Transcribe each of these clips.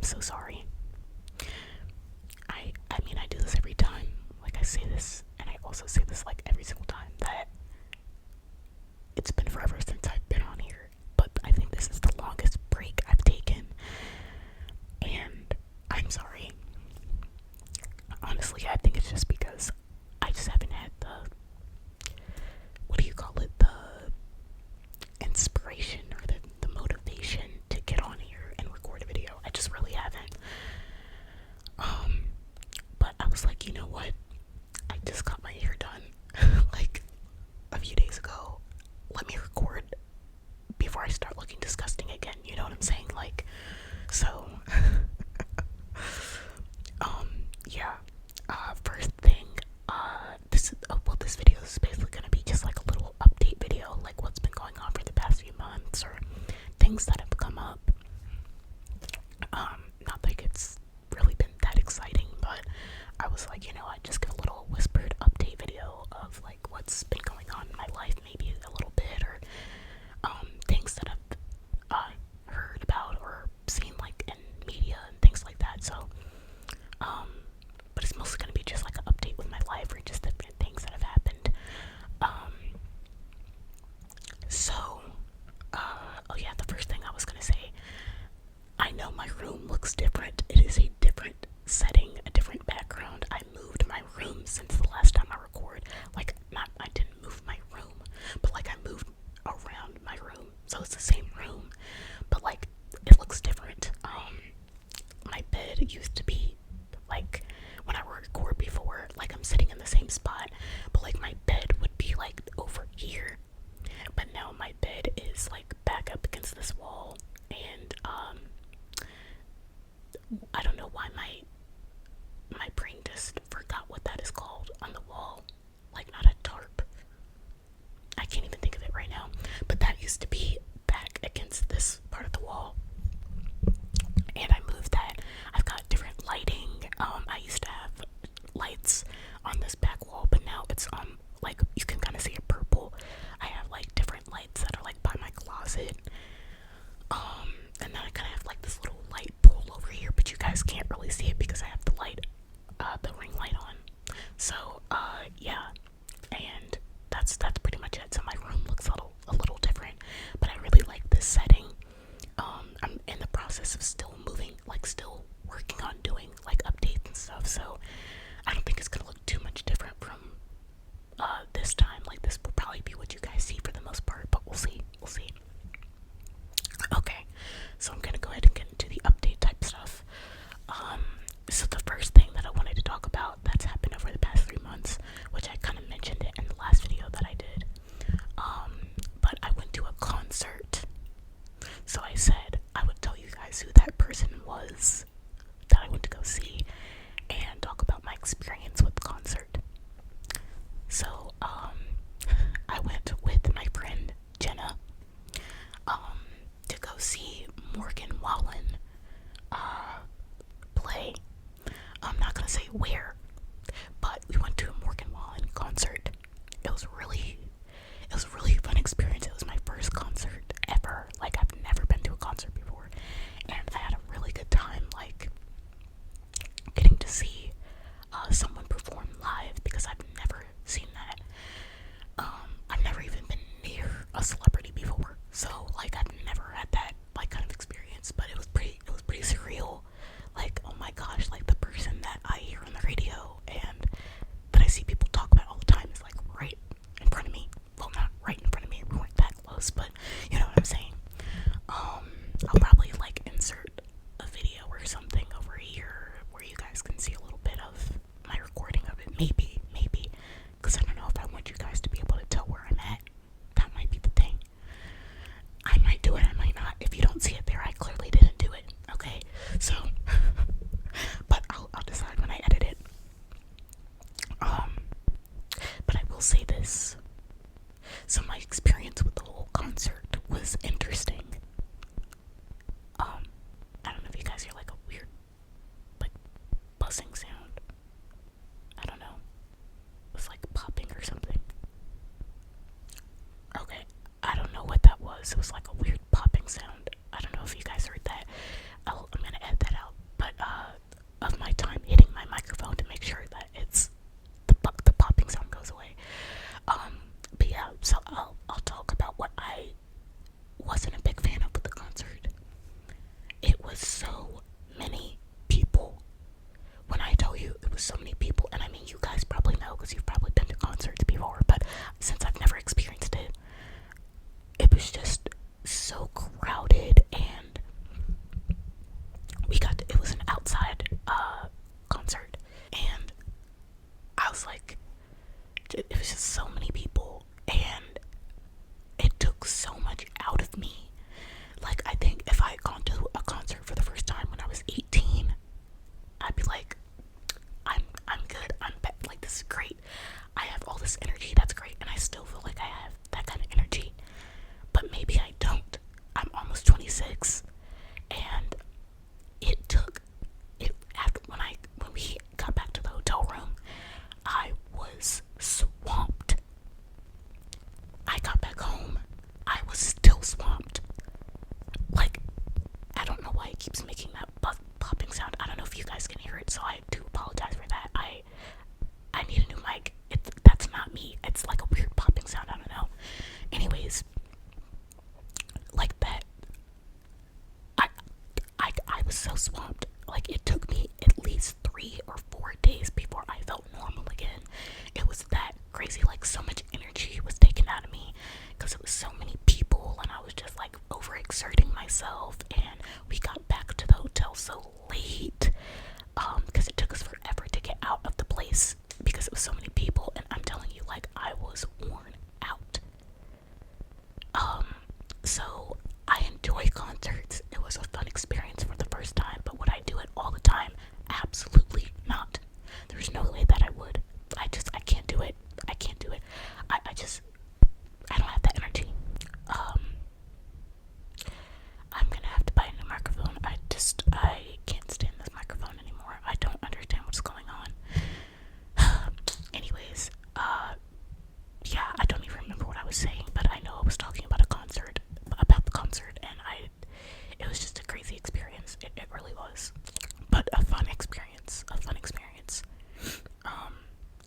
so sorry. I mean, I do this every time. Like, I say this, and I also say this like every single time, that it's been forever since I've been on here. But I think this is the longest break I've taken, and I'm sorry. Honestly, I think it's just because I just haven't had the, what do you call it, the inspiration or the motivation to get on here and record a video. I just really haven't. But I was like, you know what? I just got my hair done like a few days ago. Let me record before I start looking disgusting again. You know what I'm saying? Like, so yeah. First thing, this video is basically gonna be just like a little update video, like what's been going on for the past few months or things that have come up. Not like it's really been that exciting, but I was like, you know, I'd just give a little whispered update video of like what's been going on in my life, maybe a little bit, or things that I've heard about or seen like in media and things like that. So but it's mostly gonna be just like an update with my life or just different things that have happened. So oh yeah, the first thing I was gonna say, I know my room looks different. It is a different setting, a different background. I moved my room since the last time I record. Like, not, I didn't move my room, but like I moved around my room. So it's the same room, but like it looks different. My bed used to be like, when I would record before, like I'm sitting in the same spot, but like my bed would be like over here. But now my bed is like back up against this wall, and I don't know why my brain just forgot what that is called on the wall. Like, not a tarp. I can't even think of it right now. But that used to be back against this part of the wall, and I moved that. I've got different lighting. I used to have lights on this back wall, but now it's like you can kind of see it purple. I have like different lights that are like by my closet. And then I kind of have like this little light pole over here, but you guys can't really see it because I have the light, the ring light on. So, yeah, and that's pretty much it. So my room looks a little different, but I really like this setting. I'm in the process of still moving, like still working on doing like updates and stuff. So I don't think it's gonna look too much different from this time. Like, this will probably be what you guys see for the most part, but we'll see. We'll see. Okay, so I'm gonna go ahead and get into the update type stuff. So the first thing that I wanted to talk about that's happened over the past 3 months, which I kind of mentioned it in the last video that I did. But I went to a concert. So I said I would tell you guys who that person was that I went to go see and talk about my experience with the concert. So, I went with my friend Jenna, to go see Morgan Wallen, play. I'm not gonna say where, but we went to a Morgan Wallen concert. It was a really fun experience. It was my first concert ever. Like, I've never been to a concert before, and I had a really good time, like, getting to see someone perform live, because I've never seen that. I've never even been near a celebrity before, so like I've never had that like kind of experience. But it was pretty surreal. Like, oh my gosh, like the person that I hear on the radio and that I see people talk about all the time is like right in front of me. Well, not right in front of me, we weren't that close, but you know what I'm saying. I'll probably like insert a video or something over here where you guys can see a little bit of my recording of it. Maybe, because I don't know if I want you guys to be able to tell where I'm at. That might be the thing. I might do it, I might not. If you don't see it there, I clearly didn't do it. Okay, so, but I'll decide when I edit it. But I will say this. So my experience with the whole concert was interesting. I don't know if you guys hear like a weird, like, buzzing sound. I don't know. It was like popping or something. Okay, I don't know what that was. It was like a weird popping sound. I don't know if you guys heard that. I'm gonna edit that out. 36, and it took it after when we got back to the hotel room, I was swamped. I got back home, I was still swamped. Like, I don't know why it keeps making that popping sound. I don't know if you guys can hear it, so I do apologize for that. I need a new mic. That's not me. It's like a weird popping sound. I don't know. Anyways, like that, I was so swamped. Like, it took me at least 3 or 4 days before I felt normal again. It was that crazy. Like, so much energy was taken out of me because it was so many people, and I was just like overexerting myself. And we got back to the hotel so late, because it took us forever to get out of the place because it was so many people. And I'm telling you, like, I was worn out. So I enjoy concerts. It was a fun experience for the first time, but would I do it all the time? Absolutely not. There's no way that I would. I can't do it. I can't do it. I don't have that energy. I'm gonna have to buy a new microphone. I can't stand this microphone anymore. I don't understand what's going on. Anyways, yeah, I don't even remember what I was saying, but I know I was talking about the concert, and it was just a crazy experience. It really was. But a fun experience.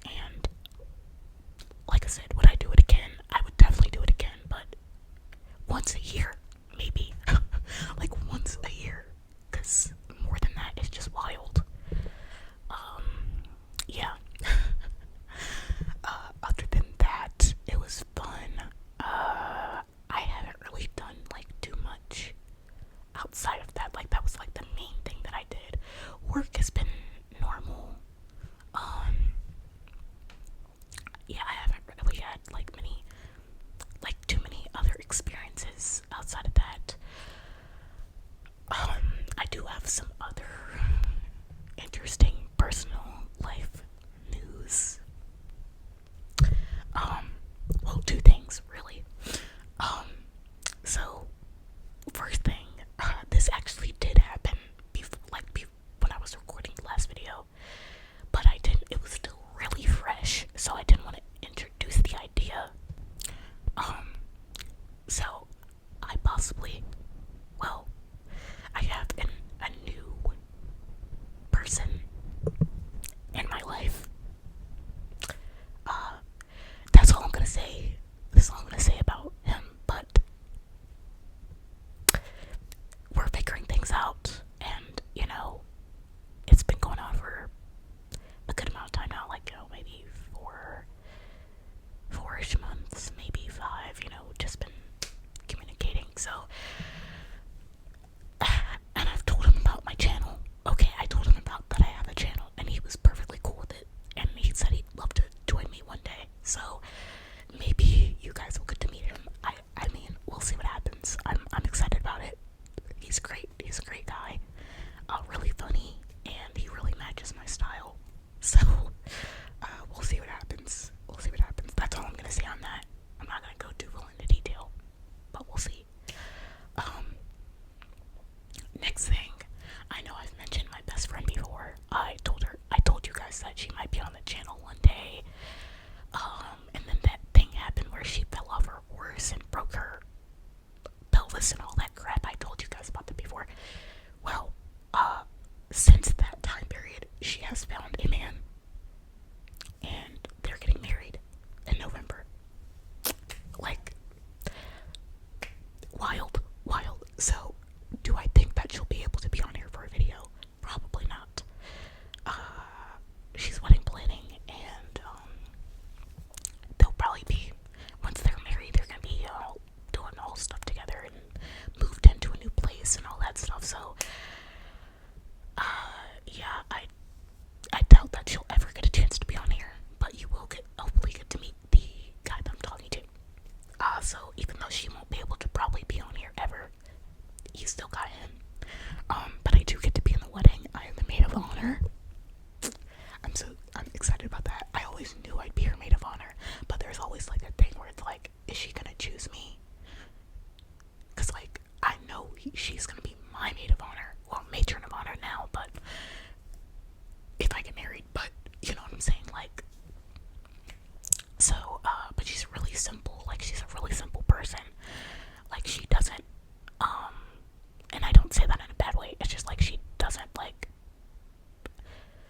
And like I said, would I do it again? I would definitely do it again, but once a year, maybe. Like, once a year, because more than that is just wild. Yeah. Other than that, it was fun. I haven't really done like too much outside of that. Like, that was like the main thing that I did. Work has been normal. Yeah, I haven't really had like too many other experiences outside of that. I do have some other interesting personal life news. Well, two things really. So first thing, this actually did happen when I was recording the last video, but I didn't. It was still really fresh, so I didn't want to introduce the idea. So I possibly, well, I have a new person in my life. That's all I'm gonna say. That's all I'm gonna say about him. But we're figuring things out, and it's been going on for a good amount of time now. Like, maybe four-ish months, maybe 5. Just been communicating. So, and I've told him about my channel. Okay, I told him about that I have a channel, and he was perfectly cool with it. And he said he'd love to join me one day. So maybe you guys will get to meet him. I mean, we'll see what happens. I'm excited about it. He's great. He's a great guy. Really funny, and he really matches my style. So we'll see what happens. That's all I'm gonna say on that. I'm not gonna go too full into detail, but we'll see. Next thing, I know I've mentioned my best friend before. I told you guys that she might be on the channel one day. And then that thing happened where she fell off her horse and broke her pelvis and all that crap. I told you guys about that before. Well, since that time period, she has found a man, and they're getting married in November. Like, wild. So, do I think that she'll be able to be on here for a video? Probably not. She's wedding planning, and they'll probably be, once they're married, they're gonna be doing all stuff together and moved into a new place and all that stuff. So, yeah, I doubt that she'll ever get a chance to be on here, but you will hopefully get to meet the guy that I'm talking to. So even though she won't be able to probably be on here ever, you still got him. But I do get to be in the wedding. I am the maid of honor. I'm excited about that. I always knew I'd be her maid of honor, but there's always like a thing where it's like, is she gonna choose me? Cause like, I know she's gonna be my maid of honor. Well, matron of honor now, but if I get married, but you know what I'm saying, like, so, but she's really simple, like, she's a really simple person, like, she doesn't, and I don't say that in a bad way, it's just, like, she doesn't, like,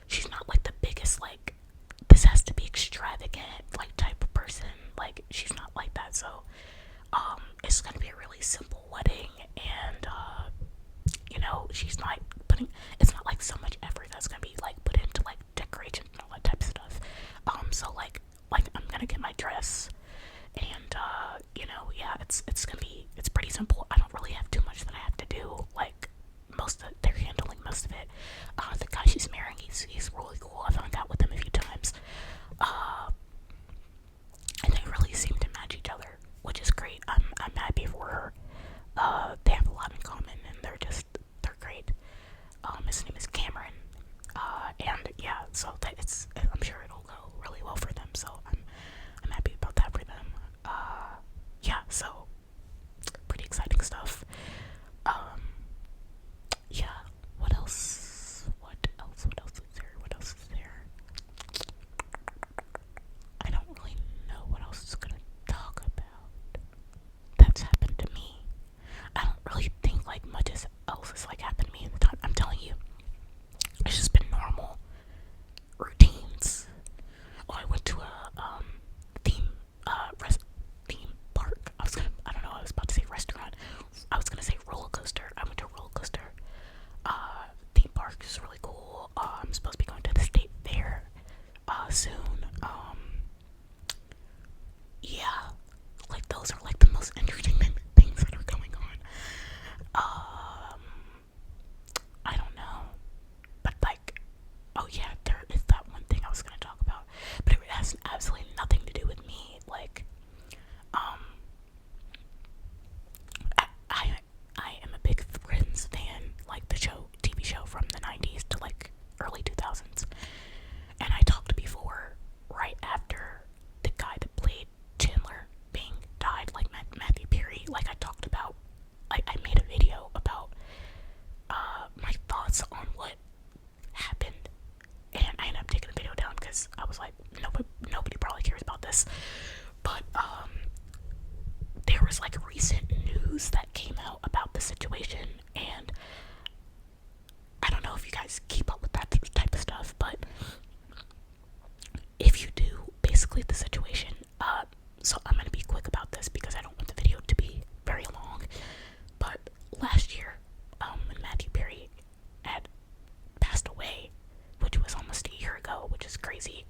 she's not, like, the biggest, like, this has to be extravagant, like, type of person, like, she's not like that, so, it's gonna be a really simple wedding, and, you know, she's not putting, it's not, like, so much effort that's gonna be, like, put into, like, decoration and all that type of stuff, so, like, I'm gonna get my dress, and, you know, yeah, it's gonna be, it's pretty simple. I don't really have too much that I have to do, like, they're handling most of it. The guy she's marrying, he's really cool. I've hung out with him a few times, and they really seem to match each other, which is great. I'm happy for her. They have a lot in common, and they're great. His name is Cameron, and yeah, so that I'm sure it'll go really well for them. So I'm happy about that for them. Yeah, so pretty exciting stuff. Yeah. What else? What else? What else is there? What else is there? I don't really know what else is gonna talk about that's happened to me. I don't really think like much else has like happened to me in the time. I'm telling you, it's just been normal routines. Oh, I went to a theme theme park. I don't know, I was about to say restaurant. I was gonna say roller coaster. I went to a roller coaster. Theme park is really cool. I'm supposed to be going to the state fair soon. Yeah, like those are like the most interesting things that are going on. I don't know, but like, oh yeah, there is that one thing I was gonna talk about, but it has absolutely nothing to do with me. Like, I am a big Friends fan, like the TV show from the 90s to like early 2000s, and I talked before, right after the guy that played Chandler Bing died, like Matthew Perry, like I talked about, I made a video about my thoughts on what happened, and I ended up taking the video down because I was like, nobody probably cares about this, but there was like recent news that came out about the situation, and I don't know if you guys keep up with that type of stuff, but if you do, basically the situation, so I'm gonna be quick about this because I don't want the video to be very long, but last year, when Matthew Perry had passed away, which was almost a year ago, which is crazy,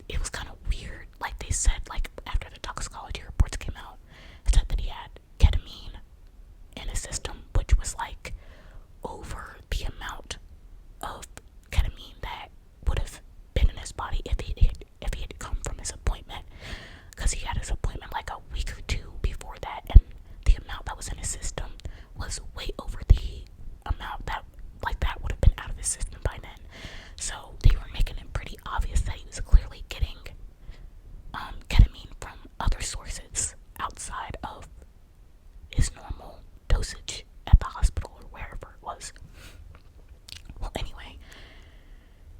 it was kind of weird, like they said, like after the toxicology reports came out, it said that he had ketamine in his system, which was like over the amount of ketamine that would have been in his body if he had come from his appointment, because he had his appointment like a week or two before that, and the amount that was in his system was way over the amount that would have been out of his system by then. So they were making it pretty obvious that he was clearly getting ketamine from other sources outside of his normal dosage at the hospital or wherever it was. Well, anyway,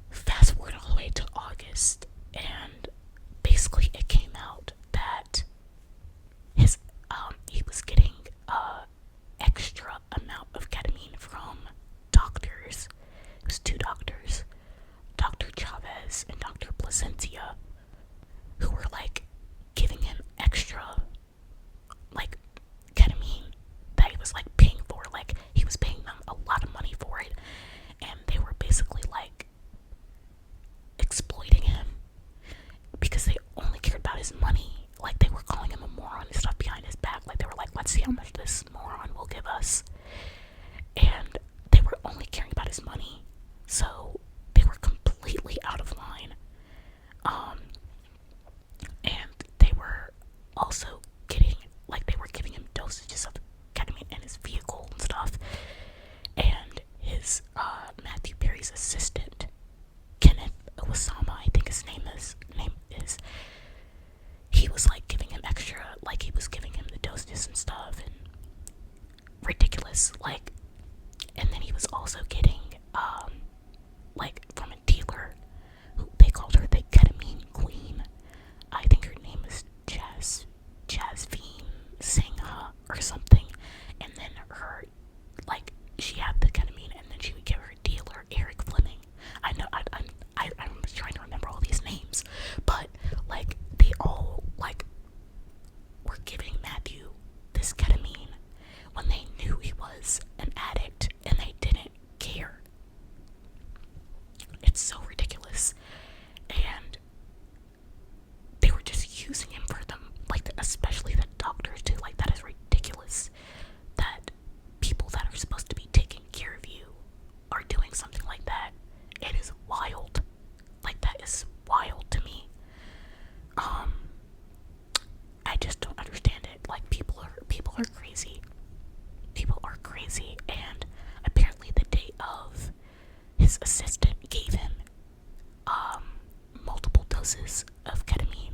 fast forward all the way to August, and basically it came out that he was getting extra amount of ketamine from doctors. It was two doctors, Dr. Chavez and Dr. Placencia, who were like giving him extra like ketamine that he was like paying for. Like he was paying them a lot of money for it, and they were basically like exploiting him because they only cared about his money. Like they were calling him a moron and stuff behind his back. Like they were like, let's see how much this moron will give us, and they were only caring about his money. So they were completely out of line. And they were also they were giving him dosages of ketamine in his vehicle and stuff. And his, Matthew Perry's assistant, Kenneth Osama, I think his name is, he was like giving him extra, like he was giving him the dosages and stuff and ridiculous. Like, and then he was also getting like from a dealer who they called her the ketamine queen. I think her name is Jasveen Singha or something. And then her, like, she had the ketamine, and then she would give her dealer Eric Fleming. I know I'm trying to remember all these names, but like they all like were giving Matthew this ketamine when they knew he was an addict, and they didn't care. It's so ridiculous. And they were just using him for them, like, especially the doctors too. Like, that is ridiculous that people that are supposed to be taking care of you are doing something like that. It is wild. Like, that is wild to me. I just don't understand it. Like, people are crazy. People are crazy. And apparently the day of, his assistant gave him multiple doses of ketamine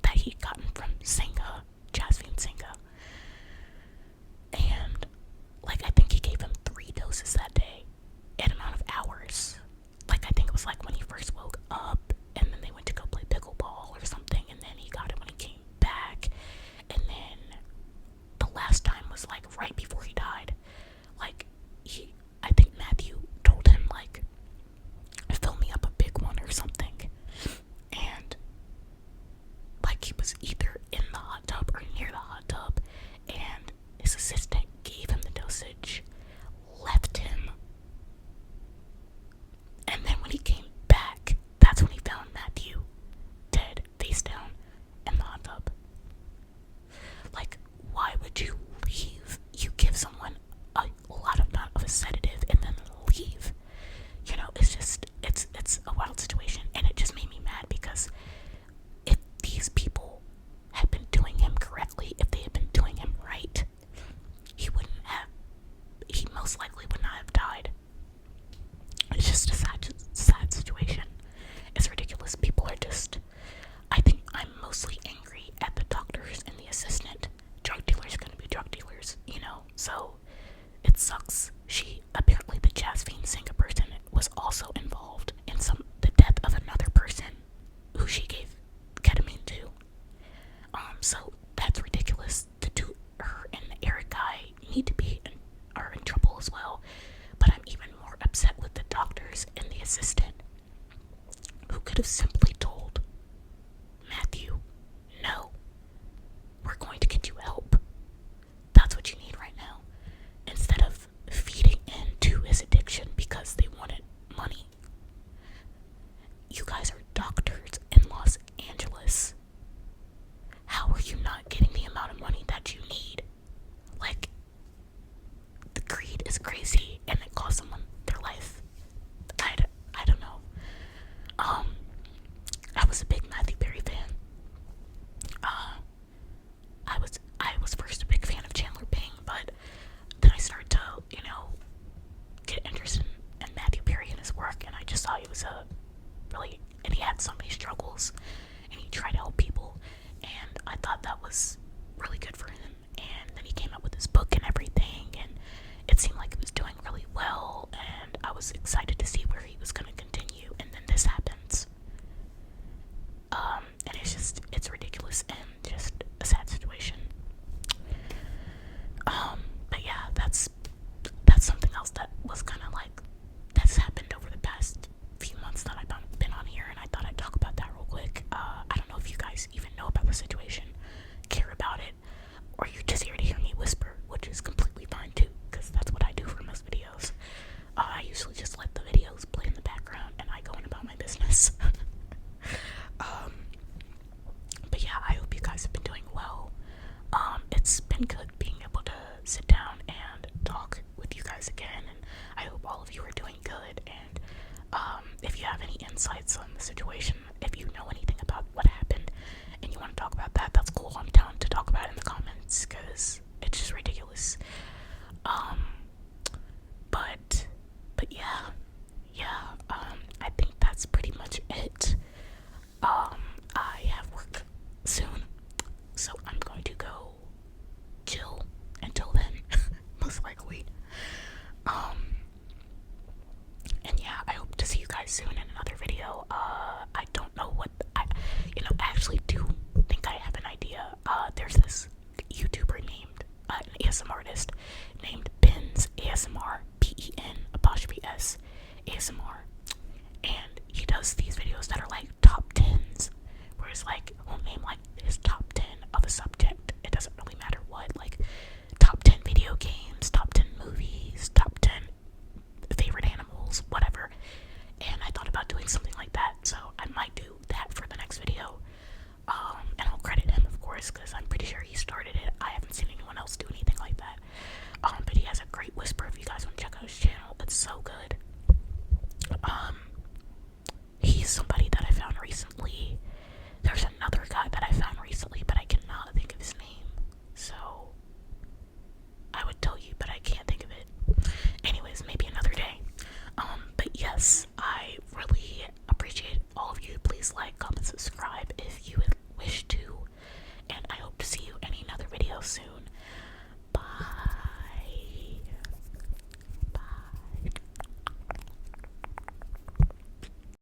that he'd gotten from Singha, Jasveen Singha. And like, I think he gave him 3 doses that day in amount of hours. Like, I think it was like when he first woke up, and then they went to go play pickleball or something, and then he got it when he came back. And then the last time was like right before he died. Like, I think Matthew told him, like, fill me up a big one or something. And like, he was either in the hot tub or near the hot tub, and his assistant gave him the dosage, left him, and then when he came back, that's when he found Matthew dead, face down, in the hot tub. Like, why would you leave? You give someone a lot amount of a sedative and then leave. You know, it's just, it's a wild situation, and it just made me mad because if these people had been doing him correctly, if they had been doing him right, he most likely would not have died. It's just a sad situation. It's ridiculous. People are just, I think I'm mostly angry at the doctors and the assistant. Drug dealers gonna be drug dealers, you know, so it sucks. Apparently the Jasveen Singha person was also involved in the death of another person who she gave ketamine to. So that's ridiculous. The two, her and the Eric guy, are in trouble as well. But I'm even more upset with the doctors and the assistant, who could have simply told Matthew, no, we're going to get you help. That's what you need right now. Instead of feeding into his addiction because they wanted money. You guys are doctors in Los Angeles. How are you not getting the amount of money that you need? Like, the greed is crazy, and it cost someone their life. I don't know. I was a big Matthew Perry fan. I was first a big fan of Chandler Bing, but then I started to, get interested in Matthew Perry and his work, and I just saw he was and he had so many struggles, and he tried to help people, and I thought that was really good for him. And then he came out with his book and everything, and it seemed like it was doing really well, and I was excited to see where he was going to continue, and then this happens. And it's ridiculous and just a sad situation. But yeah, that's something else that was kind of like, that's happened over the past few months that I've been on here, and I thought I'd talk about that real quick. I don't know if you guys even know about the situation, care about it, or you're just here to hear me whisper, which is completely fine too, because that's what I do for most videos. I usually just let the videos play in the background, and I go on about my business. But yeah, I hope you guys have been doing well. It's been good being able to sit down and talk with you guys again, and I hope all of you are doing good. And if you have any insights on the situation, if you know anything about what happened and you want to talk about that, that's cool. I'm down to talk about it in the comments, because it's just ridiculous. But yeah, I think that's pretty much it. I have work soon, so I'm going to go chill ASMR artist named Ben's ASMR, BEN''S ASMR, and he does these videos that are like top tens, where it's like he'll name like his top 10 of a subject. It doesn't really matter what, like top 10 video games, top 10 movies, top 10 favorite animals, whatever. And I thought about doing something like that, so I might do that for the next video. And I'll credit him, of course, because I'm pretty sure he started it. I haven't seen anyone else do anything like that. But he has a great whisper. If you guys want to check out his channel, it's so good. He's somebody that I found recently. There's another guy that I found recently, but I cannot think of his name. So I would tell you, but I can't think of it. Anyways, maybe another day. But yes, I really appreciate all of you. Please like, comment, subscribe if you wish to. And I hope to see you in another video soon.